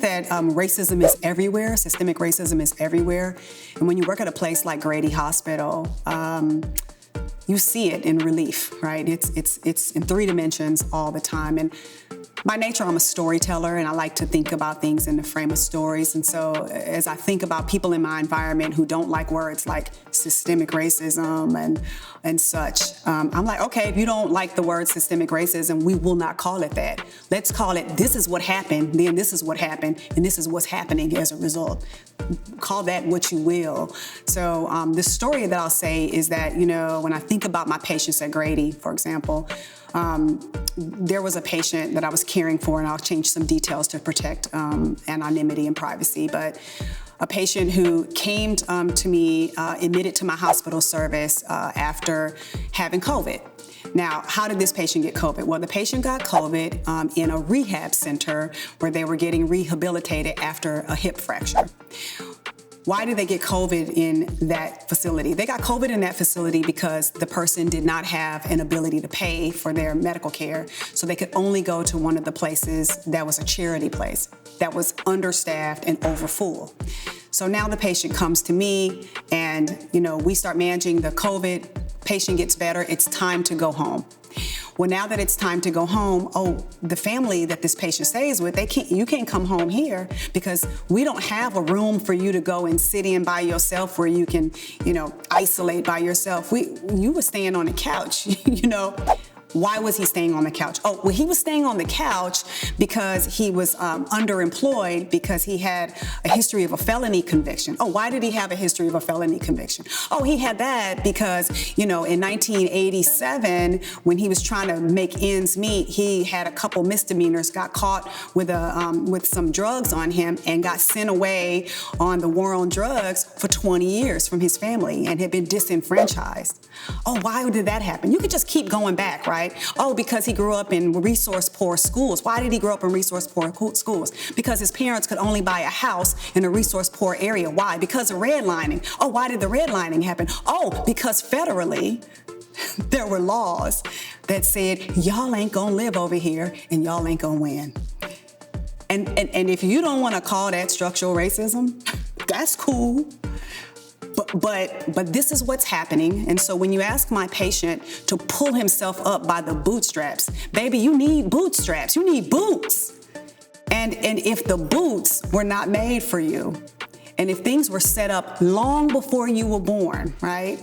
that racism is everywhere. Systemic racism is everywhere. And when you work at a place like Grady Hospital, you see it in relief, right? It's in 3 dimensions all the time. And by nature, I'm a storyteller, and I like to think about things in the frame of stories. And so as I think about people in my environment who don't like words like systemic racism and such, I'm like, okay, if you don't like the word systemic racism, we will not call it that. Let's call it, this is what happened, then this is what happened, and this is what's happening as a result. Call that what you will. So the story that I'll say is that, when I think about my patients at Grady, for example, there was a patient that I was caring for, and I'll change some details to protect anonymity and privacy, but a patient who came to me, admitted to my hospital service after having COVID. Now, how did this patient get COVID? Well, the patient got COVID in a rehab center where they were getting rehabilitated after a hip fracture. Why did they get COVID in that facility? They got COVID in that facility because the person did not have an ability to pay for their medical care, so they could only go to one of the places that was a charity place that was understaffed and overfull. So now the patient comes to me and, we start managing the COVID. Patient gets better, it's time to go home. Well, now that it's time to go home, the family that this patient stays with, you can't come home here because we don't have a room for you to go and sit in by yourself where you can, isolate by yourself. You were staying on the couch, Why was he staying on the couch? He was staying on the couch because he was underemployed because he had a history of a felony conviction. Why did he have a history of a felony conviction? He had that because, in 1987, when he was trying to make ends meet, he had a couple misdemeanors, got caught with some drugs on him, and got sent away on the war on drugs for 20 years from his family and had been disenfranchised. Why did that happen? You could just keep going back, right? Because he grew up in resource-poor schools. Why did he grow up in resource-poor schools? Because his parents could only buy a house in a resource-poor area. Why? Because of redlining. Why did the redlining happen? Because federally, there were laws that said, y'all ain't gonna live over here and y'all ain't gonna win. And if you don't wanna call that structural racism, that's cool. But this is what's happening. And so when you ask my patient to pull himself up by the bootstraps, baby, you need bootstraps. You need boots. And if the boots were not made for you, and if things were set up long before you were born, right?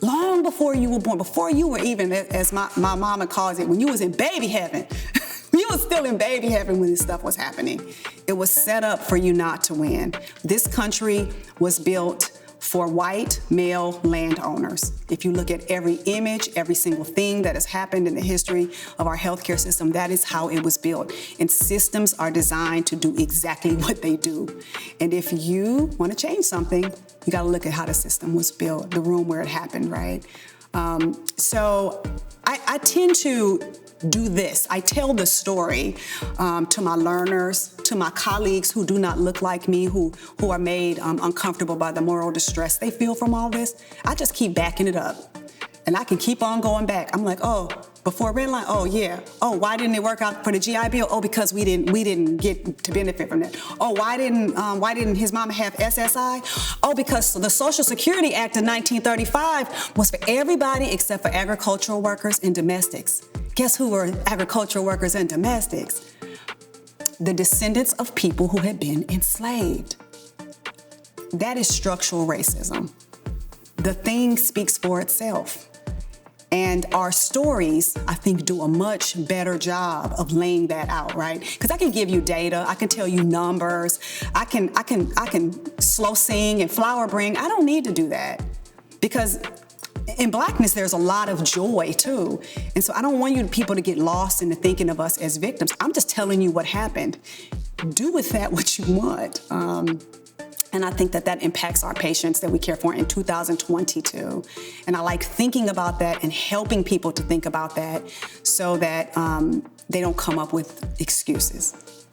Long before you were born, before you were even, as my mama calls it, when you was in baby heaven, you was still in baby heaven when this stuff was happening. It was set up for you not to win. This country was built for white male landowners. If you look at every image, every single thing that has happened in the history of our healthcare system, that is how it was built. And systems are designed to do exactly what they do. And if you want to change something, you got to look at how the system was built, the room where it happened, right? So I tend to do this. I tell the story to my learners, to my colleagues who do not look like me, who are made uncomfortable by the moral distress they feel from all this. I just keep backing it up. And I can keep on going back. I'm like, before redline, yeah. Why didn't it work out for the GI Bill? Because we didn't get to benefit from that. Why didn't his mama have SSI? Because the Social Security Act of 1935 was for everybody except for agricultural workers and domestics. Guess who were agricultural workers and domestics? The descendants of people who had been enslaved. That is structural racism. The thing speaks for itself. And our stories, I think, do a much better job of laying that out, right? Because I can give you data, I can tell you numbers, I can slow sing and flower bring. I don't need to do that because in Blackness, there's a lot of joy too. And so I don't want people to get lost in the thinking of us as victims. I'm just telling you what happened. Do with that what you want. And I think that impacts our patients that we care for in 2022. And I like thinking about that and helping people to think about that so that they don't come up with excuses.